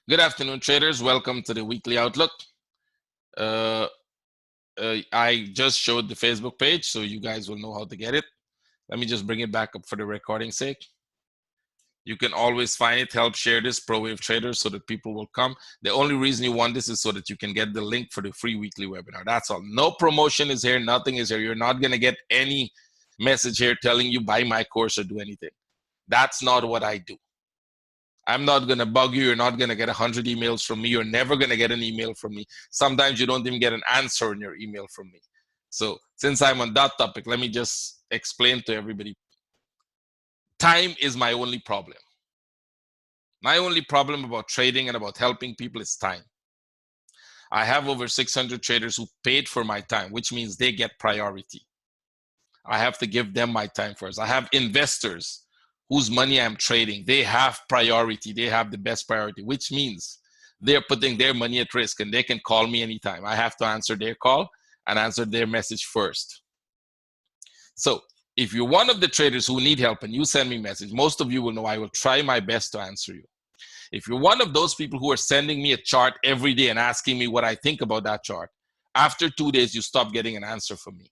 Good afternoon, traders. Welcome to the weekly outlook. I just showed the Facebook page, so you guys will know how to get it. Let me just bring it back up for the recording sake. You can always find it. Help share this, Pro Wave Traders, so that people will come. The only reason you want this is so that you can get the link for the free weekly webinar. That's all. No promotion is here. Nothing is here. You're not going to get any message here telling you buy my course or do anything. That's not what I do. I'm not going to bug you. You're not going to get 100 emails from me. You're never going to get an email from me. Sometimes you don't even get an answer in your email from me. So since I'm on that topic, let me just explain to everybody. Time is my only problem. My only problem about trading and about helping people is time. I have over 600 traders who paid for my time, which means they get priority. I have to give them my time first. I have investors whose money I'm trading. They have priority. They have the best priority, which means they're putting their money at risk and they can call me anytime. I have to answer their call and answer their message first. So if you're one of the traders who need help and you send me a message, most of you will know I will try my best to answer you. If you're one of those people who are sending me a chart every day and asking me what I think about that chart, after 2 days, you stop getting an answer from me.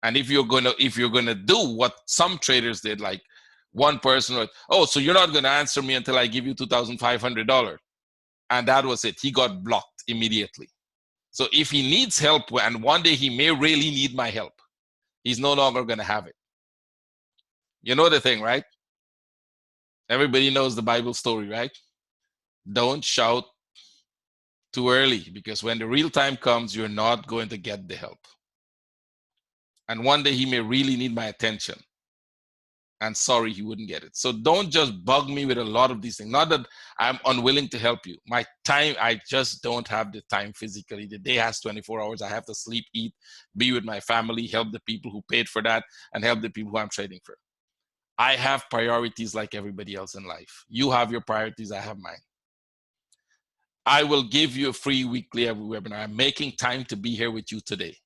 And if you're gonna do what some traders did, like one person wrote, "Oh, so you're not gonna answer me until I give you $2,500," and that was it. He got blocked immediately. So if he needs help, and one day he may really need my help, he's no longer gonna have it. You know the thing, right? Everybody knows the Bible story, right? Don't shout too early, because when the real time comes, you're not going to get the help. And one day he may really need my attention. And sorry, he wouldn't get it. So don't just bug me with a lot of these things. Not that I'm unwilling to help you. My time, I just don't have the time physically. The day has 24 hours. I have to sleep, eat, be with my family, help the people who paid for that, and help the people who I'm trading for. I have priorities like everybody else in life. You have your priorities, I have mine. I will give you a free weekly every webinar. I'm making time to be here with you today.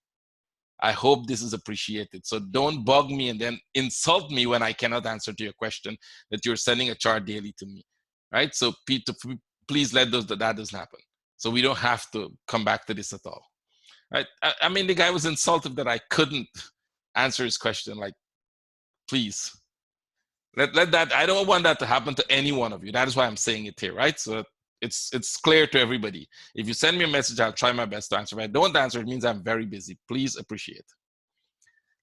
I hope this is appreciated. So don't bug me and then insult me when I cannot answer to your question that you're sending a chart daily to me, right? So Peter, please let that doesn't happen. So we don't have to come back to this at all, right? I mean, the guy was insulted that I couldn't answer his question. Like, please, let that. I don't want that to happen to any one of you. That is why I'm saying it here, right? So it's clear to everybody. If you send me a message, I'll try my best to answer. If I don't answer, it means I'm very busy. Please appreciate.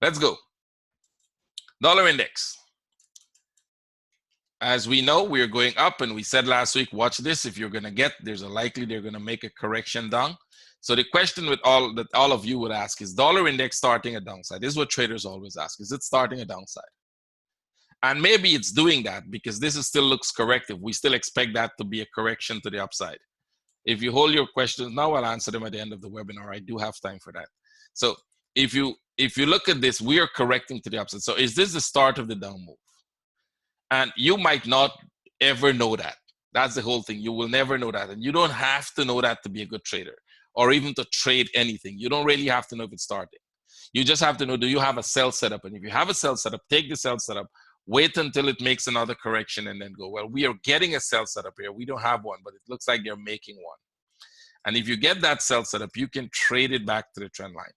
Let's go. Dollar index. As we know, we're going up, and we said last week, watch this. If you're going to get, there's a likely they're going to make a correction down. So the question with all of you would ask is, dollar index starting a downside? This is what traders always ask. Is it starting a downside? And maybe it's doing that because this is still looks corrective. We still expect that to be a correction to the upside. If you hold your questions now, I'll answer them at the end of the webinar. I do have time for that. So if you look at this, we are correcting to the upside. So is this the start of the down move? And you might not ever know that. That's the whole thing. You will never know that. And you don't have to know that to be a good trader or even to trade anything. You don't really have to know if it's starting. You just have to know, do you have a sell setup? And if you have a sell setup, take the sell setup. Wait until it makes another correction and then go, well, we are getting a sell setup here. We don't have one, but it looks like they're making one. And if you get that sell setup, you can trade it back to the trend line.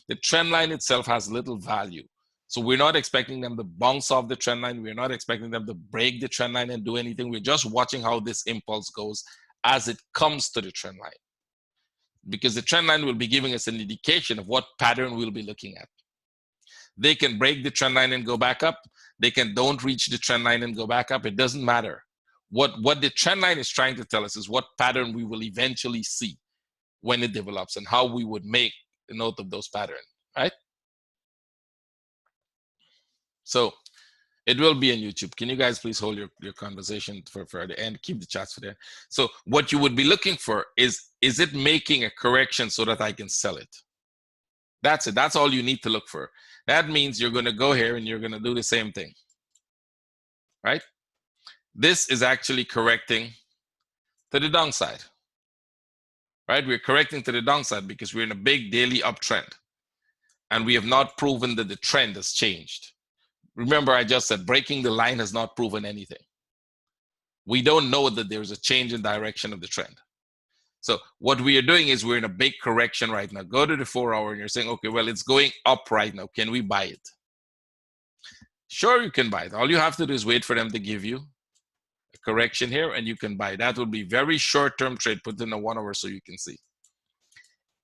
The trend line itself has little value. So we're not expecting them to bounce off the trend line. We're not expecting them to break the trend line and do anything. We're just watching how this impulse goes as it comes to the trend line. Because the trend line will be giving us an indication of what pattern we'll be looking at. They can break the trend line and go back up. They can don't reach the trend line and go back up. It doesn't matter. What the trend line is trying to tell us is what pattern we will eventually see when it develops and how we would make a note of those patterns, right? So it will be on YouTube. Can you guys please hold your conversation for the end? Keep the chats for there. So what you would be looking for is it making a correction so that I can sell it? That's it. That's all you need to look for. That means you're going to go here and you're going to do the same thing, right? This is actually correcting to the downside, right? We're correcting to the downside because we're in a big daily uptrend and we have not proven that the trend has changed. Remember, I just said breaking the line has not proven anything. We don't know that there's a change in direction of the trend. So what we are doing is we're in a big correction right now. Go to the 4 hour and you're saying, okay, well, it's going up right now. Can we buy it? Sure, you can buy it. All you have to do is wait for them to give you a correction here and you can buy. That will be very short-term trade. Put in a 1 hour so you can see.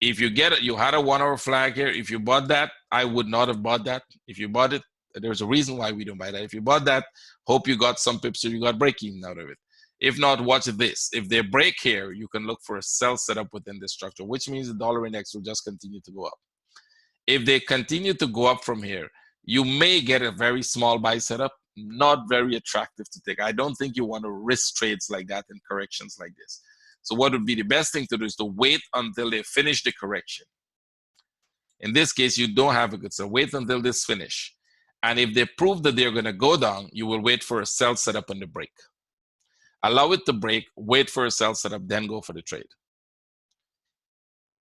If you get it, you had a 1 hour flag here. If you bought that, I would not have bought that. If you bought it, there's a reason why we don't buy that. If you bought that, hope you got some pips or you got break even out of it. If not, watch this. If they break here, you can look for a sell setup within this structure, which means the dollar index will just continue to go up. If they continue to go up from here, you may get a very small buy setup, not very attractive to take. I don't think you want to risk trades like that in corrections like this. So what would be the best thing to do is to wait until they finish the correction. In this case, you don't have a good sell. Wait until this finish. And if they prove that they're going to go down, you will wait for a sell setup on the break. Allow it to break, wait for a sell setup, then go for the trade.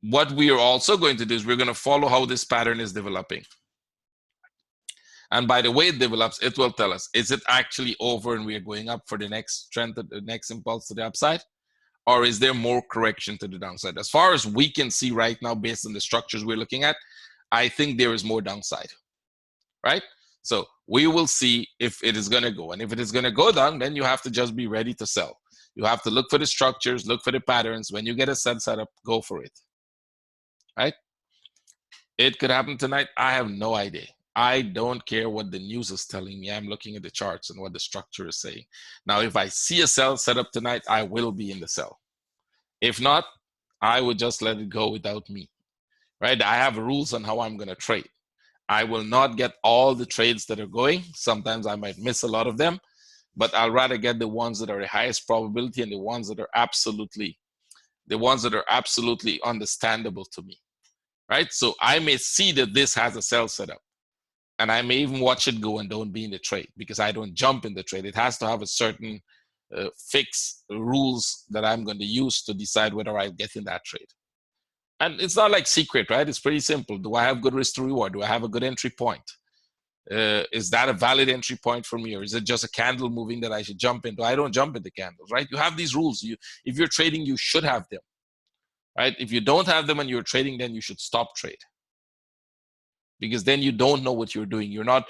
What we are also going to do is we're going to follow how this pattern is developing. And by the way it develops, it will tell us, is it actually over and we are going up for the next trend, the next impulse to the upside? Or is there more correction to the downside? As far as we can see right now, based on the structures we're looking at, I think there is more downside, right? So we will see if it is going to go. And if it is going to go down, then you have to just be ready to sell. You have to look for the structures, look for the patterns. When you get a sell setup, go for it, right? It could happen tonight. I have no idea. I don't care what the news is telling me. I'm looking at the charts and what the structure is saying. Now, if I see a sell setup tonight, I will be in the sell. If not, I would just let it go without me, right? I have rules on how I'm going to trade. I will not get all the trades that are going. Sometimes I might miss a lot of them, but I'll rather get the ones that are the highest probability and the ones that are absolutely understandable to me, right? So I may see that this has a sell setup. And I may even watch it go and don't be in the trade because I don't jump in the trade. It has to have a certain fixed rules that I'm going to use to decide whether I get in that trade. And it's not like secret, right? It's pretty simple. Do I have good risk to reward? Do I have a good entry point? Is that a valid entry point for me? Or is it just a candle moving that I should jump into? I don't jump into candles, right? You have these rules. If you're trading, you should have them, right? If you don't have them and you're trading, then you should stop trade. Because then you don't know what you're doing. You're not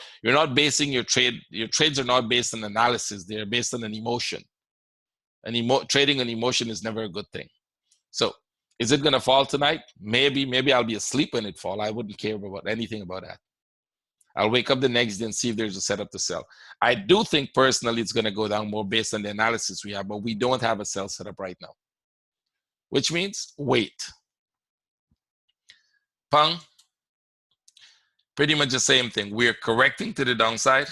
basing your trades are not based on analysis. They're based on an emotion. Trading on emotion is never a good thing. So is it going to fall tonight? Maybe I'll be asleep when it falls. I wouldn't care about anything about that. I'll wake up the next day and see if there's a setup to sell. I do think personally it's going to go down more based on the analysis we have, but we don't have a sell setup right now. Which means wait. Pang. Pretty much the same thing. We're correcting to the downside.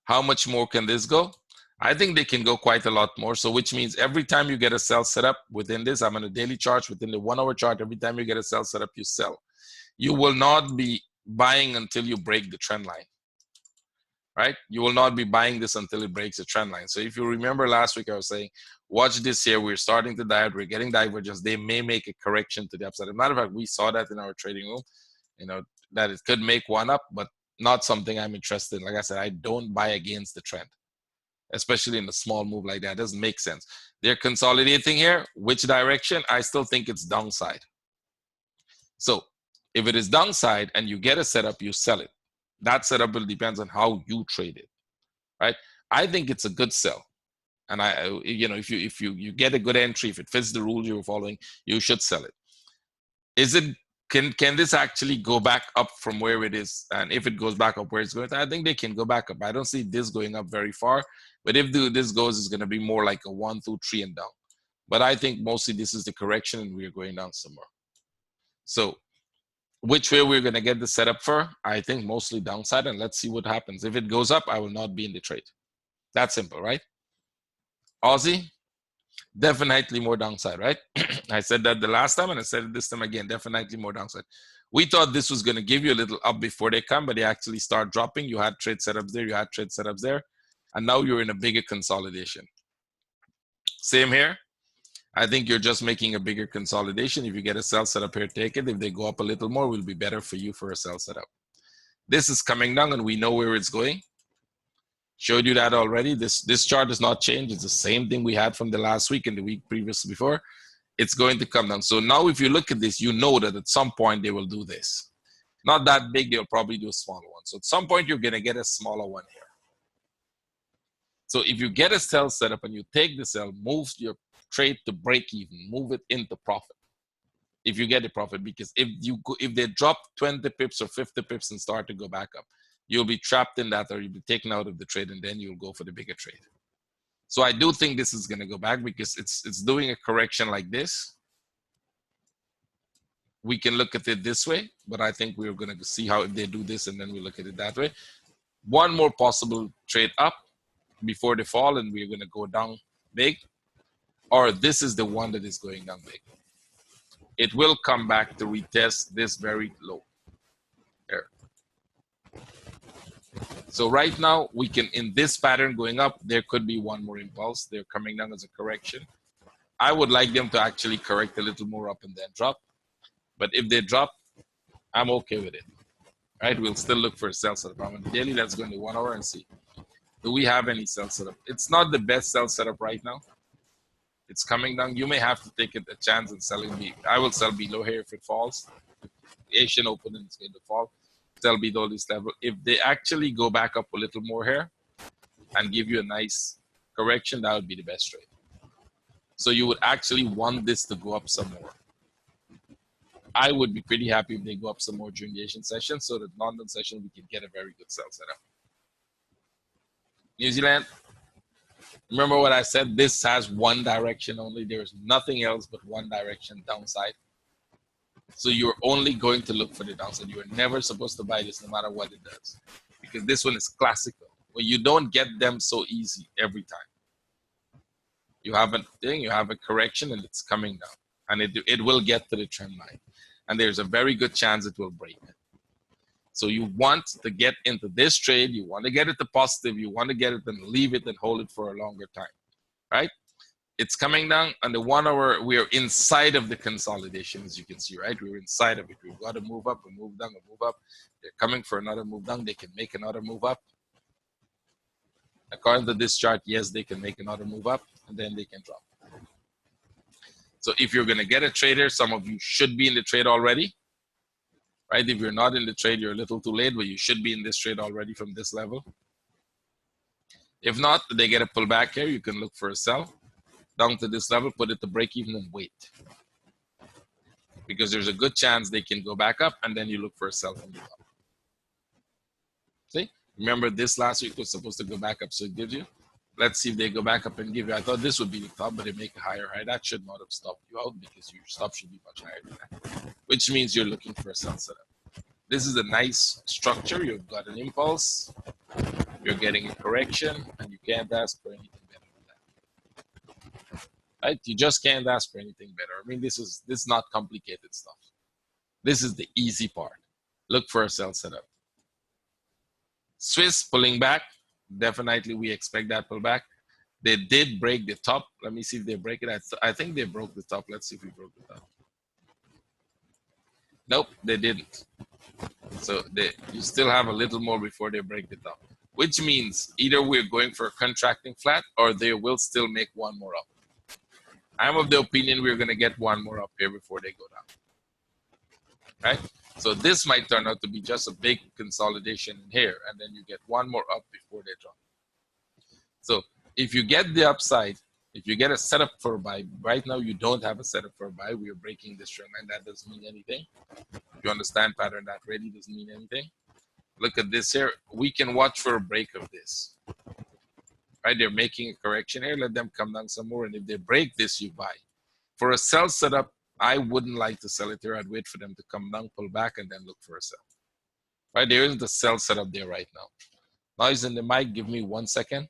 How much more can this go? I think they can go quite a lot more. So which means every time you get a sell setup within this, I'm on a daily chart, within the 1 hour chart, every time you get a sell setup, you sell. You will not be buying until you break the trend line, right? You will not be buying this until it breaks the trend line. So if you remember last week, I was saying, watch this here. We're starting to dive. We're getting divergence. They may make a correction to the upside. As a matter of fact, we saw that in our trading room, that it could make one up, but not something I'm interested in. Like I said, I don't buy against the trend, especially in a small move like that. It doesn't make sense. They're consolidating here. Which direction? I still think it's downside. So if it is downside and you get a setup, you sell it. That setup will depend on how you trade it, right? I think it's a good sell. And if you get a good entry, if it fits the rules you're following, you should sell it. Is it Can this actually go back up from where it is? And if it goes back up where it's going, I think they can go back up. I don't see this going up very far. But if this goes, it's going to be more like a 1, 2, 3 and down. But I think mostly this is the correction and we're going down some more. So which way we're going to get the setup for? I think mostly downside. And let's see what happens. If it goes up, I will not be in the trade. That's simple, right? Aussie? Definitely more downside, right? I said that the last time and I said it this time again, definitely more downside. We thought this was going to give you a little up before they come, but they actually start dropping. You had trade setups there, you had trade setups there, and now you're in a bigger consolidation. Same here. I think you're just making a bigger consolidation. If you get a sell setup here, take it. If they go up a little more, it will be better for you for a sell setup. This is coming down and we know where it's going. Showed you that already. This chart does not change. It's the same thing we had from the last week and the week previous before. It's going to come down. So now if you look at this, you know that at some point they will do this. Not that big, they'll probably do a smaller one. So at some point you're going to get a smaller one here. So if you get a sell setup and you take the sell, move your trade to break even, move it into profit. If you get a profit, because if they drop 20 pips or 50 pips and start to go back up, you'll be trapped in that, or you'll be taken out of the trade, and then you'll go for the bigger trade. So I do think this is going to go back because it's doing a correction like this. We can look at it this way, but I think we're going to see how they do this, and then we look at it that way. One more possible trade up before the fall, and we're going to go down big, or this is the one that is going down big. It will come back to retest this very low there. So right now we can, in this pattern going up, there could be one more impulse. They're coming down as a correction. I would like them to actually correct a little more up and then drop. But if they drop, I'm okay with it. Right? We'll still look for a sell setup. On the daily, let's go into 1 hour and see. Do we have any sell setup? It's not the best sell setup right now. It's coming down. You may have to take a chance in selling me. I will sell below here if it falls. Asian opening is going to fall. Sell below this level. If they actually go back up a little more here and give you a nice correction, that would be the best trade. So you would actually want this to go up some more. I would be pretty happy if they go up some more during the Asian session, so that London session we can get a very good sell setup. New Zealand, remember what I said? This has one direction only. There's nothing else but one direction, downside. So you're only going to look for the downside. You're never supposed to buy this no matter what it does, because this one is classical. Well, you don't get them so easy every time. You have a thing, you have a correction, and it's coming down, and it will get to the trend line, and there's a very good chance it will break it. So you want to get into this trade, you want to get it to positive, you want to get it and leave it and hold it for a longer time, right? It's coming down, and the 1 hour, we are inside of the consolidation, as you can see, right? We're inside of it. We've got to move up and move down and move up. They're coming for another move down. They can make another move up. According to this chart, yes, they can make another move up, and then they can drop. So if you're going to get a trader, some of you should be in the trade already, right? If you're not in the trade, you're a little too late, but you should be in this trade already from this level. If not, they get a pullback here. You can look for a sell down to this level, put it to break even and wait. Because there's a good chance they can go back up, and then you look for a sell from the top. See? Remember this last week was supposed to go back up, so it gives you. Let's see if they go back up and give you. I thought this would be the top, but they make a higher high. That should not have stopped you out, because your stop should be much higher than that, which means you're looking for a sell setup. This is a nice structure. You've got an impulse, you're getting a correction, and you can't ask for anything better than that. Right? You just can't ask for anything better. I mean, this is not complicated stuff. This is the easy part. Look for a sell setup. Swiss pulling back. Definitely, we expect that pullback. They did break the top. Let me see if they break it. I think they broke the top. Let's see if we broke the top. Nope, they didn't. So you still have a little more before they break the top, which means either we're going for a contracting flat, or they will still make one more up. I'm of the opinion we're going to get one more up here before they go down. Right? So this might turn out to be just a big consolidation in here, and then you get one more up before they drop. So if you get the upside, if you get a setup for a buy, right now you don't have a setup for a buy. We are breaking this trend line. That doesn't mean anything. If you understand pattern, that really doesn't mean anything. Look at this here. We can watch for a break of this. Right? They're making a correction here. Let them come down some more. And if they break this, you buy. For a sell setup, I wouldn't like to sell it here. I'd wait for them to come down, pull back, and then look for a sell. Right? There isn't a sell setup there right now. Noise in the mic. Give me 1 second.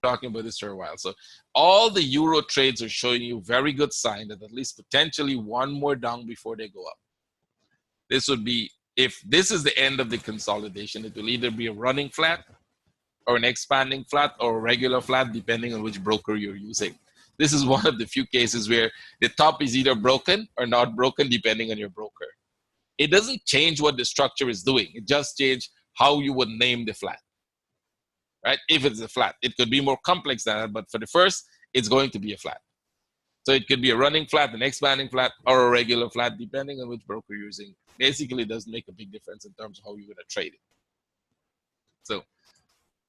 talking about this for a while. So all the euro trades are showing you very good sign that at least potentially one more down before they go up. This would be, if this is the end of the consolidation, it will either be a running flat or an expanding flat or a regular flat, depending on which broker you're using. This is one of the few cases where the top is either broken or not broken, depending on your broker. It doesn't change what the structure is doing. It just changes how you would name the flat, right? If it's a flat, it could be more complex than that, but for the first, it's going to be a flat. So it could be a running flat, an expanding flat, or a regular flat, depending on which broker you're using. Basically, it doesn't make a big difference in terms of how you're going to trade it. So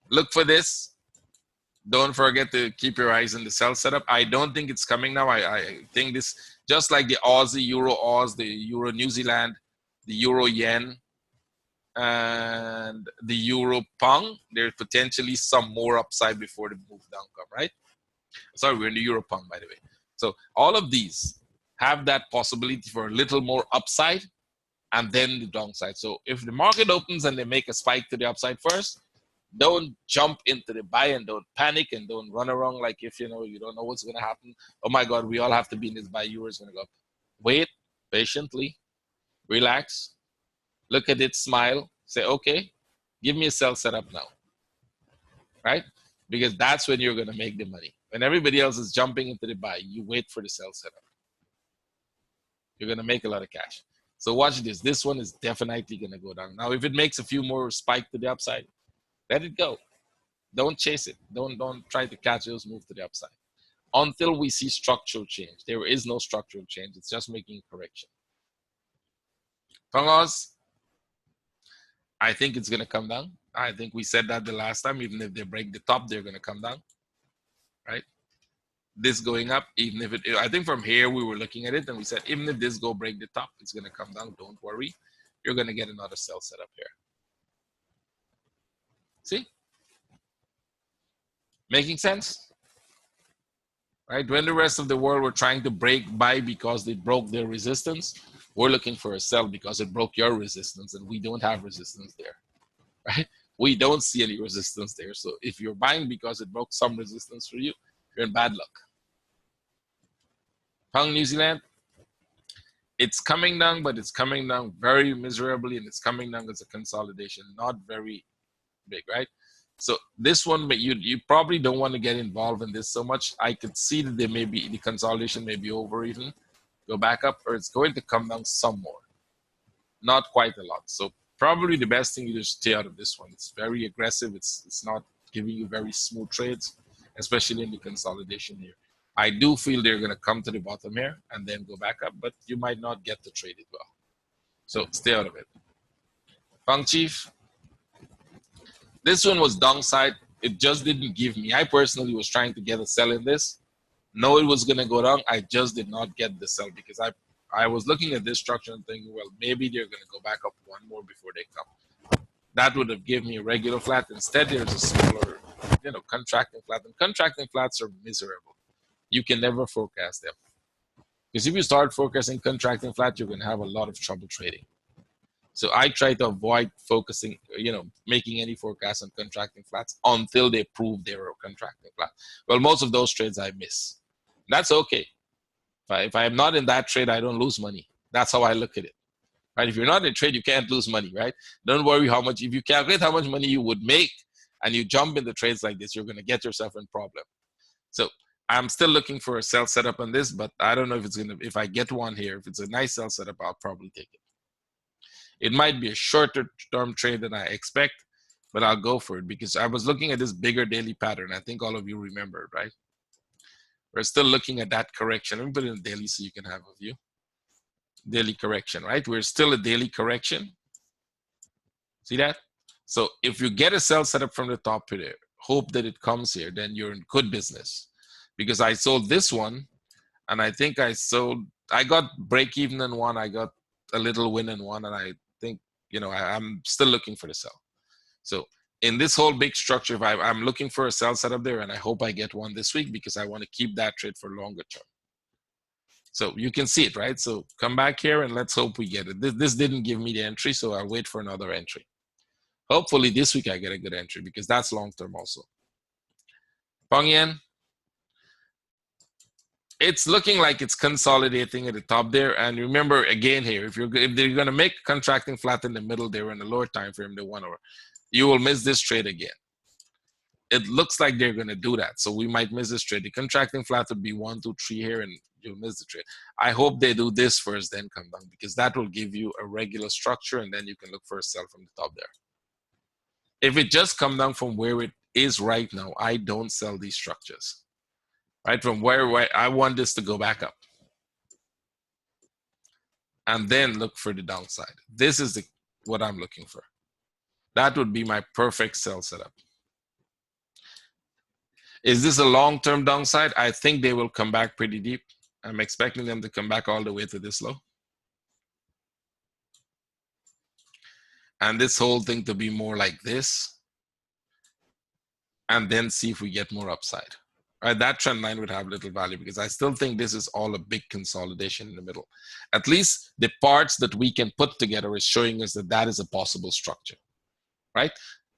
look for this. Don't forget to keep your eyes on the sell setup. I don't think it's coming now. I think this, just like the Aussie, Euro Oz, the Euro New Zealand, the Euro Yen, and the Euro Pound, there's potentially some more upside before the move down come, right? Sorry, we're in the Euro Pound, by the way. So all of these have that possibility for a little more upside and then the downside. So if the market opens and they make a spike to the upside first, don't jump into the buy and don't panic and don't run around like if you don't know what's going to happen. Oh my God, we all have to be in this buy. Euro is going to go up. Wait patiently, relax, look at it, smile, say, okay, give me a sell setup now, right? Because that's when you're going to make the money. When everybody else is jumping into the buy, you wait for the sell setup. You're going to make a lot of cash. So watch this. This one is definitely going to go down. Now, if it makes a few more spike to the upside, let it go. Don't chase it. Don't try to catch those moves to the upside until we see structural change. There is no structural change. It's just making a correction. Pangos, I think it's going to come down. I think we said that the last time. Even if they break the top, they're going to come down, right? This going up, even if I think from here we were looking at it and we said, even if this go break the top, it's going to come down. Don't worry. You're going to get another sell setup here. See? Making sense? Right? When the rest of the world were trying to break buy because they broke their resistance, we're looking for a sell because it broke your resistance and we don't have resistance there, right? We don't see any resistance there. So if you're buying because it broke some resistance for you, you're in bad luck. Pound New Zealand, it's coming down, but it's coming down very miserably and it's coming down as a consolidation, not very big, right? So this one, you probably don't want to get involved in this so much. I could see that there may be, the consolidation may be over even, go back up, or it's going to come down some more. Not quite a lot. So probably the best thing is to stay out of this one. It's very aggressive. It's not giving you very smooth trades, especially in the consolidation here. I do feel they're going to come to the bottom here and then go back up, but you might not get to trade it well. So stay out of it. Pang Chief. This one was downside. It just didn't give me. I personally was trying to get a sell in this. Know it was going to go down. I just did not get the sell because I was looking at this structure and thinking, well, maybe they're going to go back up one more before they come. That would have given me a regular flat. Instead, there's a smaller, contracting flat. And contracting flats are miserable. You can never forecast them. Because if you start forecasting contracting flat, you're going to have a lot of trouble trading. So I try to avoid focusing, making any forecasts on contracting flats until they prove they're a contracting flat. Well, most of those trades I miss. That's okay. If I am not in that trade, I don't lose money. That's how I look at it. Right? If you're not in a trade, you can't lose money, right? Don't worry how much, if you calculate how much money you would make and you jump into trades like this, you're going to get yourself in problem. So I'm still looking for a sell setup on this, but I don't know if it's going to, if I get one here, if it's a nice sell setup, I'll probably take it. It might be a shorter term trade than I expect, but I'll go for it because I was looking at this bigger daily pattern. I think all of you remember, right? We're still looking at that correction. Let me put it in daily so you can have a view. Daily correction, right? We're still a daily correction. See that? So if you get a sell setup from the top here, hope that it comes here, then you're in good business. Because I sold this one, and I think I got break even in one, I got a little win in one, and I think, I'm still looking for the sell. So in this whole big structure, I'm looking for a sell setup there, and I hope I get one this week because I want to keep that trade for longer term. So you can see it, right? So come back here and let's hope we get it. This didn't give me the entry, so I'll wait for another entry. Hopefully this week I get a good entry because that's long term also. Peng Yen, it's looking like it's consolidating at the top there. And remember again here, if they're going to make contracting flat in the middle, they're in the lower time frame, the 1 hour, you will miss this trade again. It looks like they're going to do that, so we might miss this trade. The contracting flat would be 1, 2, 3 here, and you'll miss the trade. I hope they do this first, then come down, because that will give you a regular structure, and then you can look for a sell from the top there. If it just come down from where it is right now, I don't sell these structures. Right from where I want this to go back up, and then look for the downside. This is what I'm looking for. That would be my perfect sell setup. Is this a long-term downside? I think they will come back pretty deep. I'm expecting them to come back all the way to this low. And this whole thing to be more like this. And then see if we get more upside. All right, that trend line would have little value because I still think this is all a big consolidation in the middle. At least the parts that we can put together is showing us that that is a possible structure, right?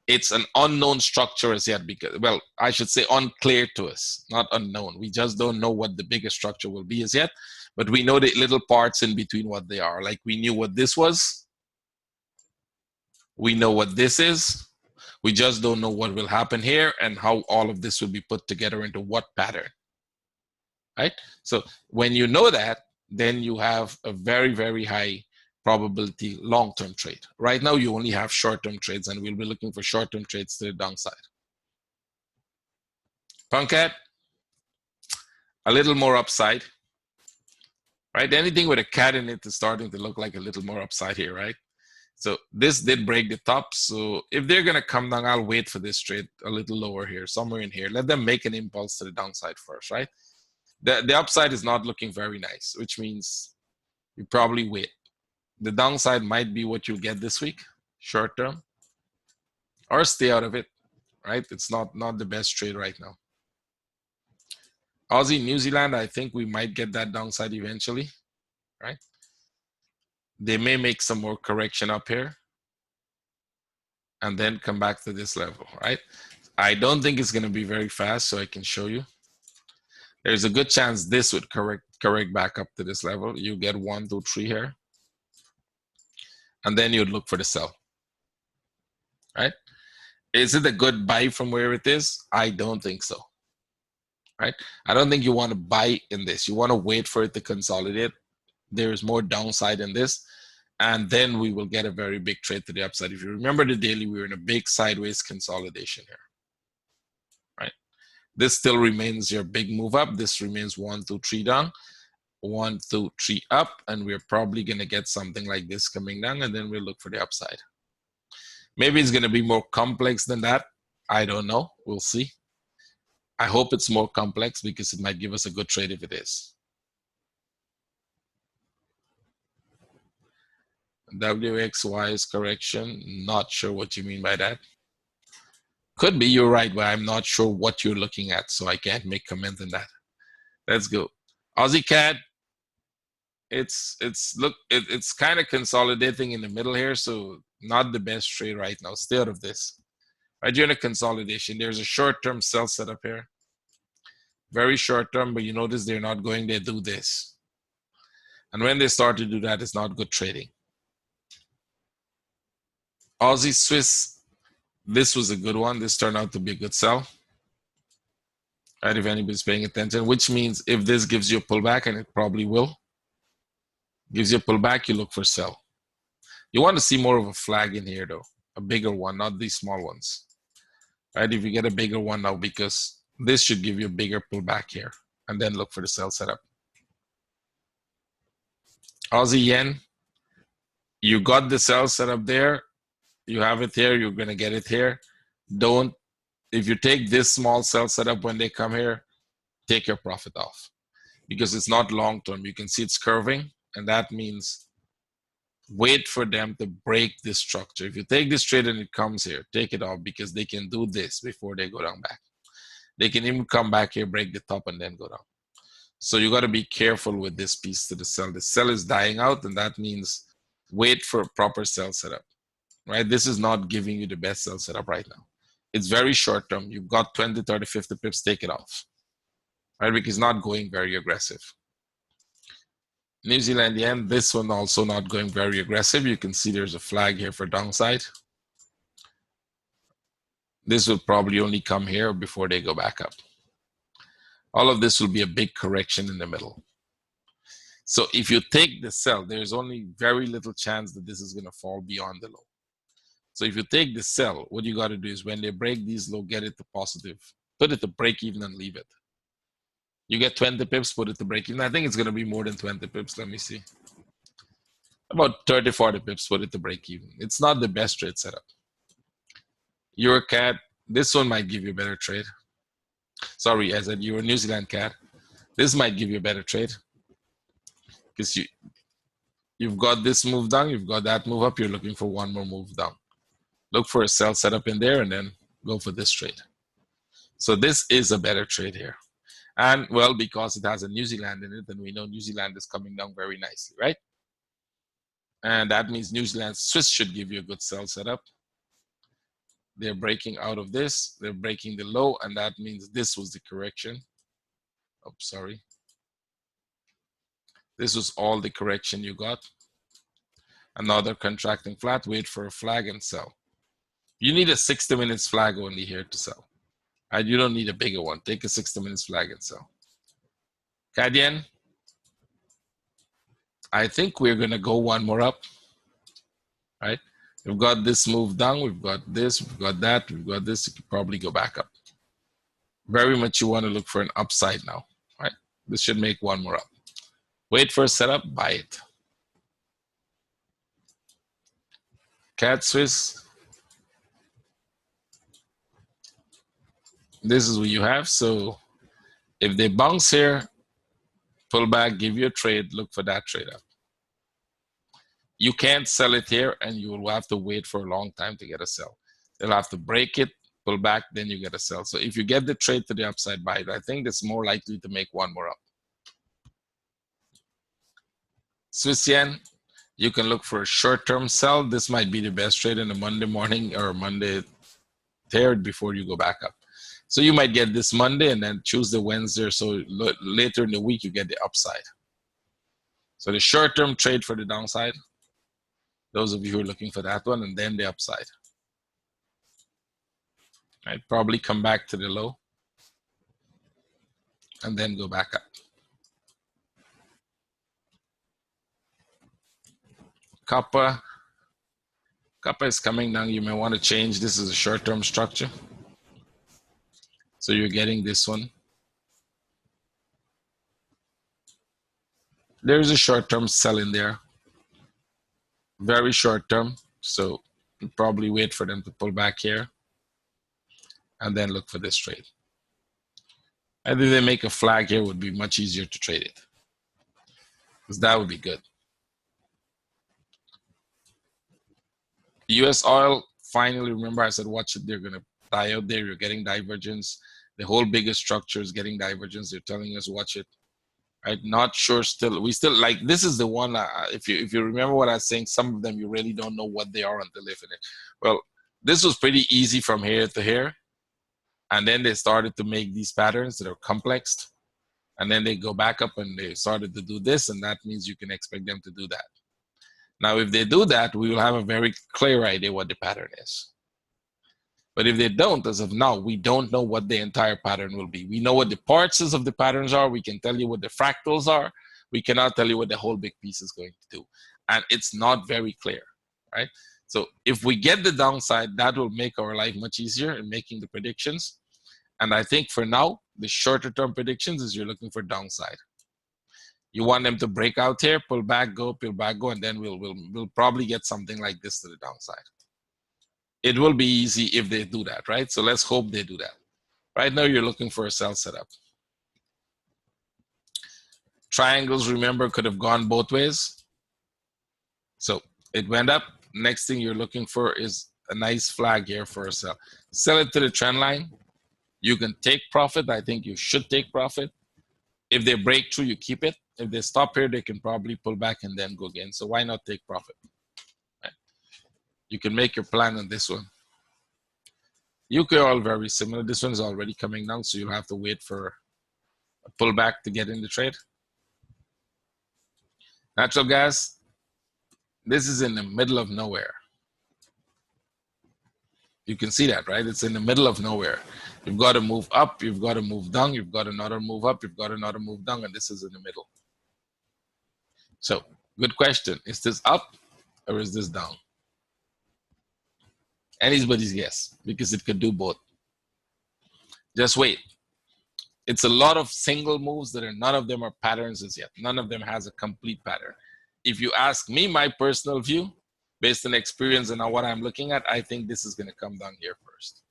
It's an unknown structure as yet because, well, I should say unclear to us, not unknown. We just don't know what the bigger structure will be as yet, but we know the little parts in between what they are. Like we knew what this was. We know what this is. We just don't know what will happen here and how all of this will be put together into what pattern, right? So when you know that, then you have a very, very high probability long-term trade. Right now, you only have short-term trades, and we'll be looking for short-term trades to the downside. Punkat, a little more upside, right? Anything with a cat in it is starting to look like a little more upside here, right? So this did break the top. So if they're going to come down, I'll wait for this trade a little lower here, somewhere in here. Let them make an impulse to the downside first, right? The upside is not looking very nice, which means you probably wait. The downside might be what you'll get this week, short term, or stay out of it, right? It's not the best trade right now. Aussie, New Zealand, I think we might get that downside eventually, right? They may make some more correction up here and then come back to this level, right? I don't think it's going to be very fast, so I can show you. There's a good chance this would correct back up to this level. You get 1, 2, 3 here. And then you'd look for the sell, right? Is it a good buy from where it is? I don't think so, right? I don't think you want to buy in this. You want to wait for it to consolidate. There is more downside in this, and then we will get a very big trade to the upside. If you remember the daily, we were in a big sideways consolidation here, right? This still remains your big move up. This remains 1, 2, 3 down, 1, 2, 3 up, and we're probably going to get something like this coming down, and then we'll look for the upside. Maybe it's going to be more complex than that. I don't know. We'll see. I hope it's more complex because it might give us a good trade if it is. WXY's correction. Not sure what you mean by that. Could be you're right, but I'm not sure what you're looking at, so I can't make comment on that. Let's go. Aussie CAD. It's kind of consolidating in the middle here, so not the best trade right now. Stay out of this. Right, you're in a consolidation. There's a short-term sell setup here. Very short-term, but you notice they're not going. They do this. And when they start to do that, it's not good trading. Aussie Swiss, this was a good one. This turned out to be a good sell. Right, if anybody's paying attention, which means if this gives you a pullback, and it probably will, gives you a pullback, you look for sell. You want to see more of a flag in here, though. A bigger one, not these small ones. Right, if you get a bigger one now, because this should give you a bigger pullback here, and then look for the sell setup. Aussie Yen, you got the sell setup there. You have it here. You're going to get it here. Don't, if you take this small sell setup when they come here, take your profit off because it's not long term. You can see it's curving, and that means wait for them to break this structure. If you take this trade and it comes here, take it off because they can do this before they go down back. They can even come back here, break the top, and then go down. So you got to be careful with this piece to the sell. The sell is dying out, and that means wait for a proper sell setup, right? This is not giving you the best sell setup right now. It's very short term. You've got 20, 30, 50 pips, take it off. Right? Because it's not going very aggressive. New Zealand yen, this one also not going very aggressive. You can see there's a flag here for downside. This will probably only come here before they go back up. All of this will be a big correction in the middle. So if you take the sell, there's only very little chance that this is going to fall beyond the low. So if you take the sell, what you got to do is when they break these low, get it to positive. Put it to break even and leave it. You get 20 pips, put it to break even. I think it's going to be more than 20 pips. Let me see. About 30, 40 pips, put it to break even. It's not the best trade setup. Euro CAD, this one might give you a better trade. Sorry, I said Euro New Zealand CAD. This might give you a better trade. Because you've got this move down, you've got that move up, you're looking for one more move down. Look for a sell setup in there and then go for this trade. So this is a better trade here. And well, because it has a New Zealand in it, and we know New Zealand is coming down very nicely, right? And that means New Zealand Swiss should give you a good sell setup. They're breaking out of this, they're breaking the low, and that means this was the correction. Oh, sorry. This was all the correction you got. Another contracting flat, wait for a flag and sell. You need a 60 minutes flag only here to sell. And you don't need a bigger one. Take a 60 minutes flag and sell. CAD yen, I think we're going to go one more up, right? We've got this move down, we've got this, we've got that, we've got this. You could probably go back up. Very much you want to look for an upside now, right? This should make one more up. Wait for a setup, buy it. CAD Swiss, this is what you have. So if they bounce here, pull back, give you a trade, look for that trade up. You can't sell it here and you will have to wait for a long time to get a sell. They'll have to break it, pull back, then you get a sell. So if you get the trade to the upside, buy it. I think it's more likely to make one more up. Swiss yen, you can look for a short-term sell. This might be the best trade in the Monday morning or Monday third before you go back up. So you might get this Monday and then Tuesday, Wednesday, so later in the week you get the upside. So the short-term trade for the downside, those of you who are looking for that one, and then the upside. Right, probably come back to the low and then go back up. Copper is coming down. You may want to change. This is a short-term structure. So you're getting this one. There's a short-term sell in there. Very short-term. So you probably wait for them to pull back here and then look for this trade. Either they make a flag here, would be much easier to trade it. Because that would be good. US oil, finally, remember I said watch it, they're going to die out there. You're getting divergence. The whole biggest structure is getting divergence. They're telling us watch it. Right? Not sure still. We still like this is the one. If you remember what I was saying, some of them you really don't know what they are until they finish. Well, this was pretty easy from here to here, and then they started to make these patterns that are complex, and then they go back up and they started to do this, and that means you can expect them to do that. Now, if they do that, we will have a very clear idea what the pattern is. But if they don't, as of now, we don't know what the entire pattern will be. We know what the parts of the patterns are. We can tell you what the fractals are. We cannot tell you what the whole big piece is going to do. And it's not very clear, right? So if we get the downside, that will make our life much easier in making the predictions. And I think for now, the shorter term predictions is you're looking for downside. You want them to break out here, pull back, go, and then we'll probably get something like this to the downside. It will be easy if they do that, right? So let's hope they do that. Right now, you're looking for a sell setup. Triangles, remember, could have gone both ways. So it went up. Next thing you're looking for is a nice flag here for a sell. Sell it to the trend line. You can take profit. I think you should take profit. If they break through, you keep it. If they stop here, they can probably pull back and then go again. So why not take profit? Right? You can make your plan on this one. UK oil, very similar. This one is already coming down, so you'll have to wait for a pullback to get in the trade. Natural gas, this is in the middle of nowhere. You can see that, right? It's in the middle of nowhere. You've got to move up, you've got to move down, you've got another move up, you've got another move down, and this is in the middle. So, good question. Is this up or is this down? Anybody's guess, because it could do both. Just wait. It's a lot of single moves that are, none of them are patterns as yet. None of them has a complete pattern. If you ask me my personal view, based on experience and on what I'm looking at, I think this is going to come down here first.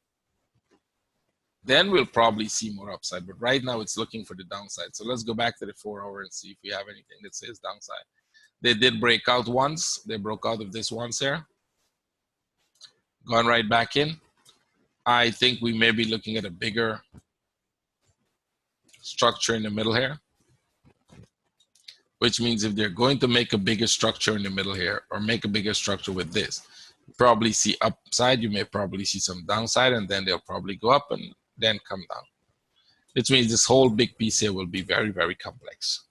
Then we'll probably see more upside, but right now it's looking for the downside. So let's go back to the 4 hour and see if we have anything that says downside. They did break out once. They broke out of this once here. Gone right back in. I think we may be looking at a bigger structure in the middle here, which means if they're going to make a bigger structure in the middle here, or make a bigger structure with this, you probably see upside, you may probably see some downside, and then they'll probably go up and then come down. Which means this whole big piece here will be very, very complex,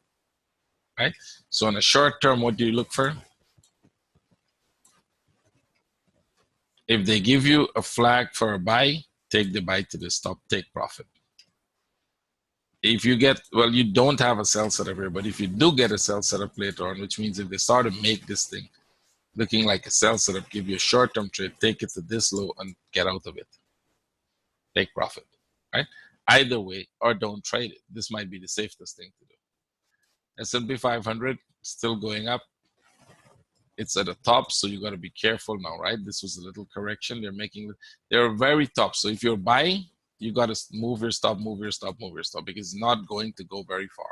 right? So on a short term, what do you look for? If they give you a flag for a buy, take the buy to the stop, take profit. If you get, well, you don't have a sell setup here, but if you do get a sell setup later on, which means if they start to make this thing looking like a sell setup, give you a short-term trade, take it to this low and get out of it. Take profit, right? Either way, or don't trade it. This might be the safest thing to do. S&P 500 still going up. It's at the top, so you got to be careful now, right? This was a little correction. They're very top. So if you're buying, you got to move your stop, move your stop, move your stop, because it's not going to go very far.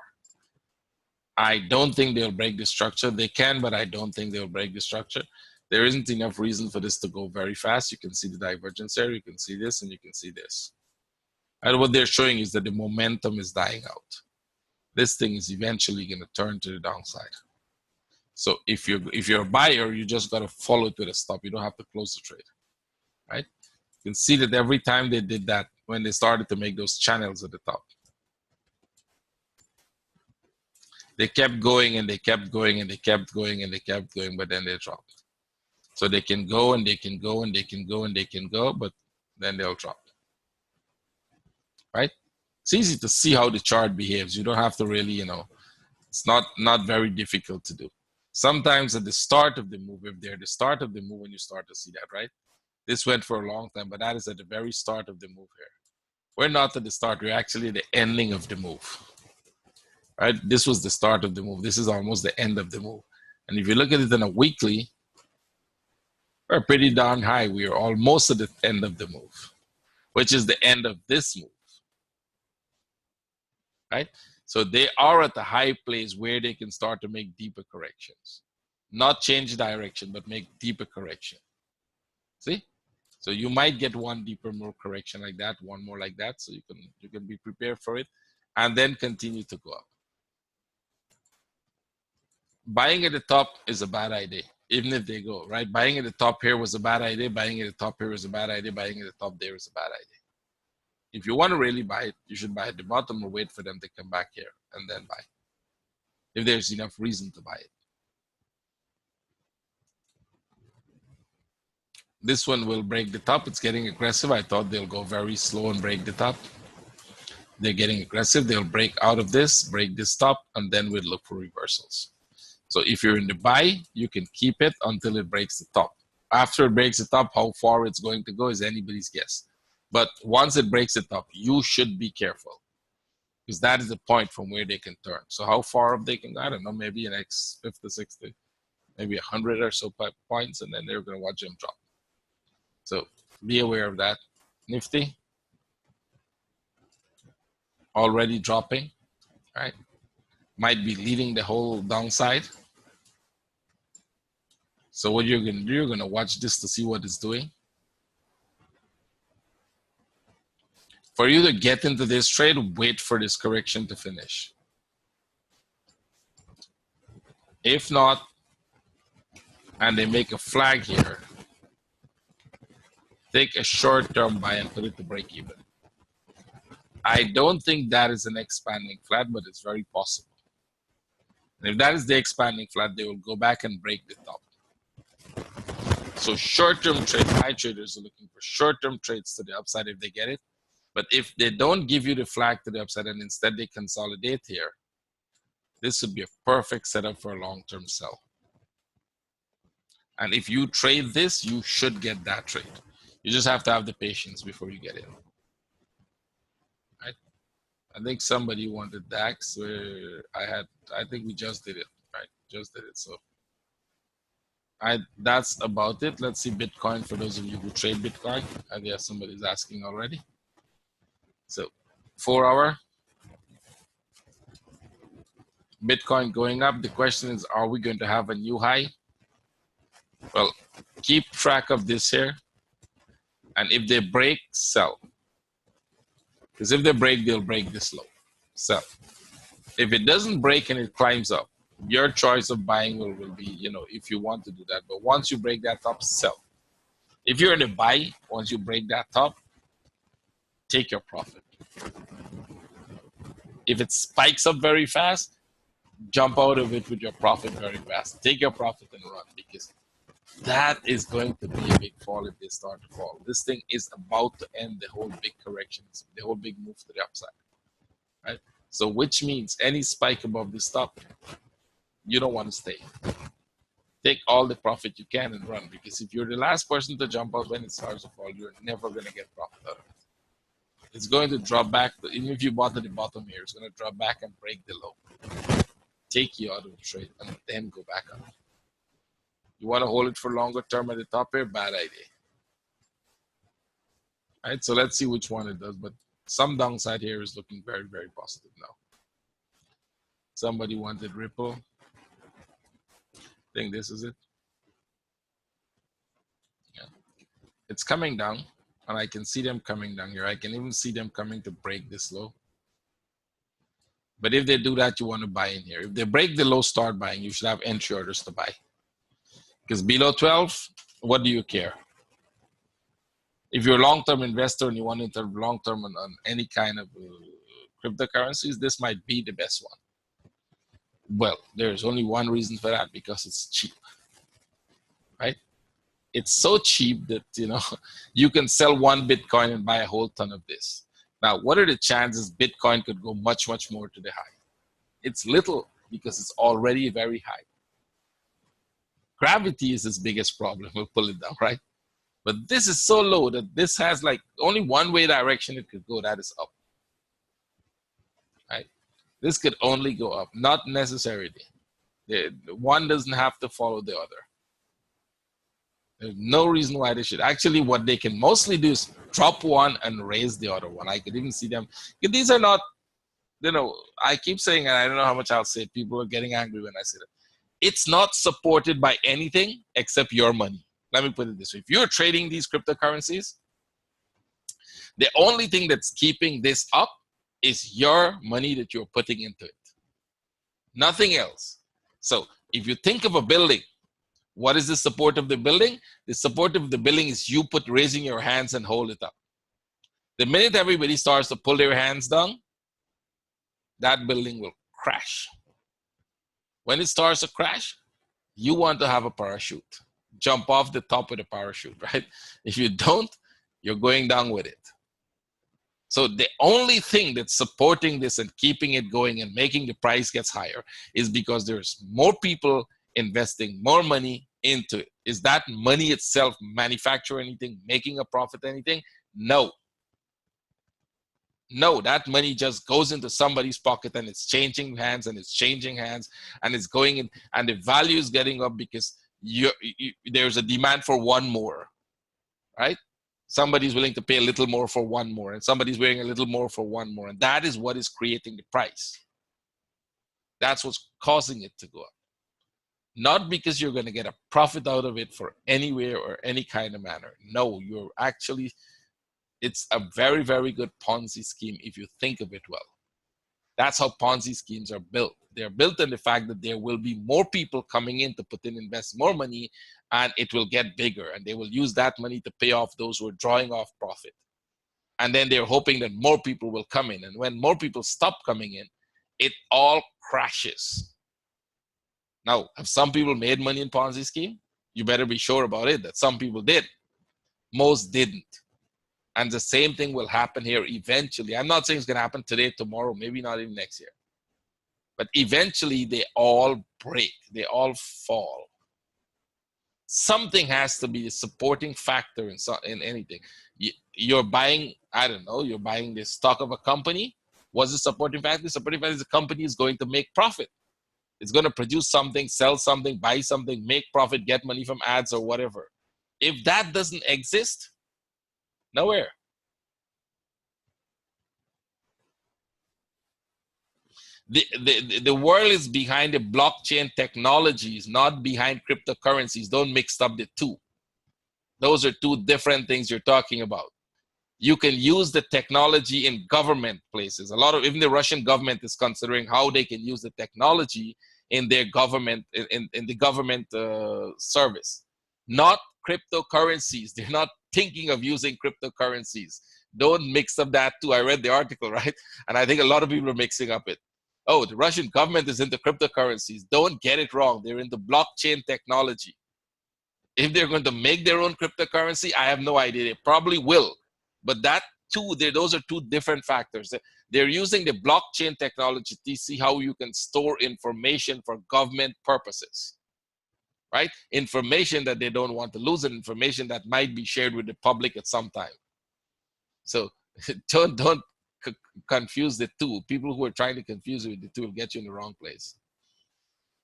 I don't think they'll break the structure. They can, but I don't think they'll break the structure. There isn't enough reason for this to go very fast. You can see the divergence there. You can see this, and you can see this. And what they're showing is that the momentum is dying out. This thing is eventually going to turn to the downside. So if you're a buyer, you just got to follow to the stop. You don't have to close the trade, right? You can see that every time they did that, when they started to make those channels at the top, they kept going and they kept going and they kept going and they kept going, but then they dropped. So they can go and they can go and they can go and they can go, but then they'll drop, right? It's easy to see how the chart behaves. You don't have to really, it's not very difficult to do. Sometimes at the start of the move, if they're the start of the move, when you start to see that, right? This went for a long time, but that is at the very start of the move here. We're not at the start. We're actually the ending of the move, right? This was the start of the move. This is almost the end of the move. And if you look at it in a weekly, we're pretty darn high. We are almost at the end of the move, which is the end of this move, right? So they are at the high place where they can start to make deeper corrections. Not change direction, but make deeper correction. See? So you might get one deeper, more correction like that, one more like that. So you can be prepared for it and then continue to go up. Buying at the top is a bad idea, even if they go, right? Buying at the top here was a bad idea. Buying at the top here was a bad idea. Buying at the top there is a bad idea. If you want to really buy it, you should buy at the bottom or wait for them to come back here and then buy, if there's enough reason to buy it. This one will break the top. It's getting aggressive. I thought they'll go very slow and break the top. They're getting aggressive. They'll break out of this, break this top, and then we'll look for reversals. So if you're in the buy, you can keep it until it breaks the top. After it breaks the top, how far it's going to go is anybody's guess. But once it breaks the top, you should be careful, because that is the point from where they can turn. So how far up they can go, I don't know, maybe an X 50, 60, maybe 100 or so points, and then they're going to watch them drop. So be aware of that. Nifty already dropping, right? Might be leading the whole downside. So what you're going to do, you're going to watch this to see what it's doing. For you to get into this trade, wait for this correction to finish. If not, and they make a flag here, take a short-term buy and put it to break even. I don't think that is an expanding flat, but it's very possible. And if that is the expanding flat, they will go back and break the top. So short-term trade, high traders are looking for short-term trades to the upside if they get it. But if they don't give you the flag to the upside and instead they consolidate here, this would be a perfect setup for a long-term sell. And if you trade this, you should get that trade. You just have to have the patience before you get in. Right? I think somebody wanted DAX where I think we just did it, right? Just did it. So that's about it. Let's see Bitcoin for those of you who trade Bitcoin. I guess somebody's asking already. So 4 hour. Bitcoin going up. The question is, are we going to have a new high? Well, keep track of this here. And if they break, sell. Because if they break, they'll break this low. Sell. If it doesn't break and it climbs up, your choice of buying will be, you know, if you want to do that. But once you break that top, sell. If you're in a buy, once you break that top, take your profit. If it spikes up very fast, jump out of it with your profit very fast. Take your profit and run, because that is going to be a big fall if they start to fall. This thing is about to end the whole big corrections, the whole big move to the upside, right? So which means any spike above this top, you don't want to stay. Take all the profit you can and run, because if you're the last person to jump out when it starts to fall, you're never going to get profit out of it. It's going to drop back. Even if you bought at the bottom here, it's going to drop back and break the low. Take you out of the trade and then go back up. You want to hold it for longer term at the top here? Bad idea. All right, so let's see which one it does. But some downside here is looking very, very positive now. Somebody wanted Ripple. I think this is it. Yeah. It's coming down, and I can see them coming down here. I can even see them coming to break this low. But if they do that, you want to buy in here. If they break the low, start buying. You should have entry orders to buy. Because below 12, what do you care? If you're a long-term investor and you want to enter long-term on any kind of cryptocurrencies, this might be the best one. Well, there's only one reason for that, because it's cheap, right? It's so cheap that, you know, you can sell one Bitcoin and buy a whole ton of this. Now, what are the chances Bitcoin could go much, much more to the high? It's little, because it's already very high. Gravity is its biggest problem. We'll pull it down, right? But this is so low that this has like only one way direction it could go, that is up. Right? This could only go up, not necessarily. One doesn't have to follow the other. There's no reason why they should. Actually, what they can mostly do is drop one and raise the other one. I could even see them. These are not, you know, I keep saying, and I don't know how much I'll say it, people are getting angry when I say that. It's not supported by anything except your money. Let me put it this way. If you're trading these cryptocurrencies, the only thing that's keeping this up is your money that you're putting into it. Nothing else. So if you think of a building, what is the support of the building? The support of the building is you raising your hands and hold it up. The minute everybody starts to pull their hands down, that building will crash. When it starts to crash, you want to have a parachute. Jump off the top with a parachute, right? If you don't, you're going down with it. So the only thing that's supporting this and keeping it going and making the price gets higher is because there's more people investing more money into it. Is that money itself manufacture anything, making a profit, anything? No. No, that money just goes into somebody's pocket and it's changing hands and it's changing hands and it's going in, and the value is getting up because there's a demand for one more, right? Somebody's willing to pay a little more for one more, and somebody's wearing a little more for one more, and that is what is creating the price. That's what's causing it to go up. Not because you're going to get a profit out of it for anywhere or any kind of manner. No, you're actually, it's a very, very good Ponzi scheme if you think of it well. That's how Ponzi schemes are built. They're built on the fact that there will be more people coming in to put in, invest more money, and it will get bigger. And they will use that money to pay off those who are drawing off profit. And then they're hoping that more people will come in. And when more people stop coming in, it all crashes. Now, have some people made money in Ponzi scheme? You better be sure about it, that some people did. Most didn't. And the same thing will happen here eventually. I'm not saying it's going to happen today, tomorrow, maybe not even next year. But eventually, they all break. They all fall. Something has to be a supporting factor in anything. You're buying, I don't know, you're buying the stock of a company. What's the supporting factor? The supporting factor is the company is going to make profit. It's going to produce something, sell something, buy something, make profit, get money from ads or whatever. If that doesn't exist, nowhere. The world is behind the blockchain technologies, not behind cryptocurrencies. Don't mix up the two. Those are two different things you're talking about. You can use the technology in government places. A lot of, even the Russian government is considering how they can use the technology in their government, in the government service. Not cryptocurrencies. They're not thinking of using cryptocurrencies. Don't mix up that too. I read the article, right? And I think a lot of people are mixing up it. Oh, the Russian government is into cryptocurrencies. Don't get it wrong. They're into blockchain technology. If they're going to make their own cryptocurrency, I have no idea. They probably will. But that too, those are two different factors. They're using the blockchain technology to see how you can store information for government purposes, right? Information that they don't want to lose, and information that might be shared with the public at some time. So don't confuse the two. People who are trying to confuse you with the two will get you in the wrong place,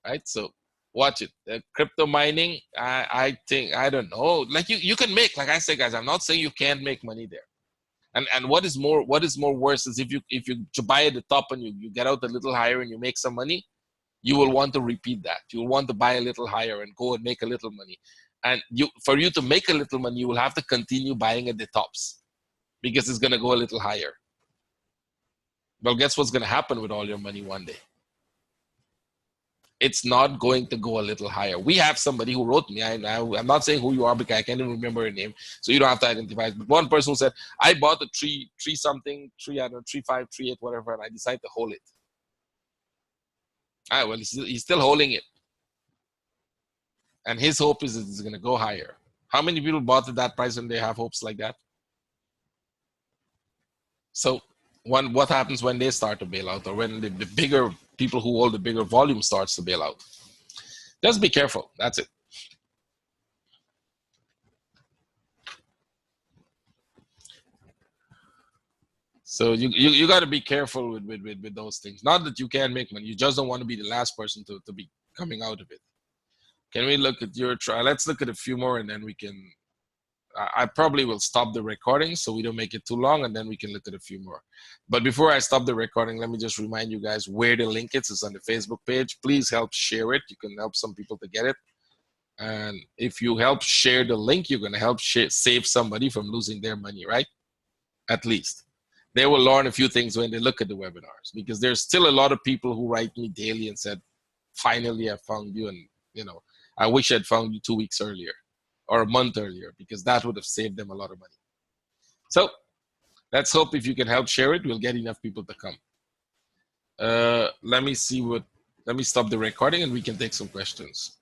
right? So watch it. Crypto mining, I think, I don't know. Like you can make, like I said, guys, I'm not saying you can't make money there. And what is more worse is if you buy at the top and you get out a little higher and you make some money, you will want to repeat that. You will want to buy a little higher and go and make a little money. And for you to make a little money, you will have to continue buying at the tops because it's going to go a little higher. Well, guess what's going to happen with all your money one day? It's not going to go a little higher. We have somebody who wrote me. I'm not saying who you are because I can't even remember her name, so you don't have to identify it. But one person who said, I bought a three something, I don't know, 3.5, 3.8, whatever, and I decided to hold it. Well, he's still holding it. And his hope is it's going to go higher. How many people bought at that price and they have hopes like that? So what happens when they start to bail out, or when the bigger people who hold the bigger volume starts to bail out? Just be careful. That's it. So you got to be careful with those things. Not that you can't make money. You just don't want to be the last person to be coming out of it. Can we look at your trial? Let's look at a few more, and then we can. I probably will stop the recording so we don't make it too long, and then we can look at a few more. But before I stop the recording, let me just remind you guys where the link is. It's on the Facebook page. Please help share it. You can help some people to get it. And if you help share the link, you're going to help save somebody from losing their money, right? At least. They will learn a few things when they look at the webinars, because there's still a lot of people who write me daily and said, finally, I found you. And, I wish I'd found you 2 weeks earlier or a month earlier, because that would have saved them a lot of money. So let's hope if you can help share it, we'll get enough people to come. Let me stop the recording and we can take some questions.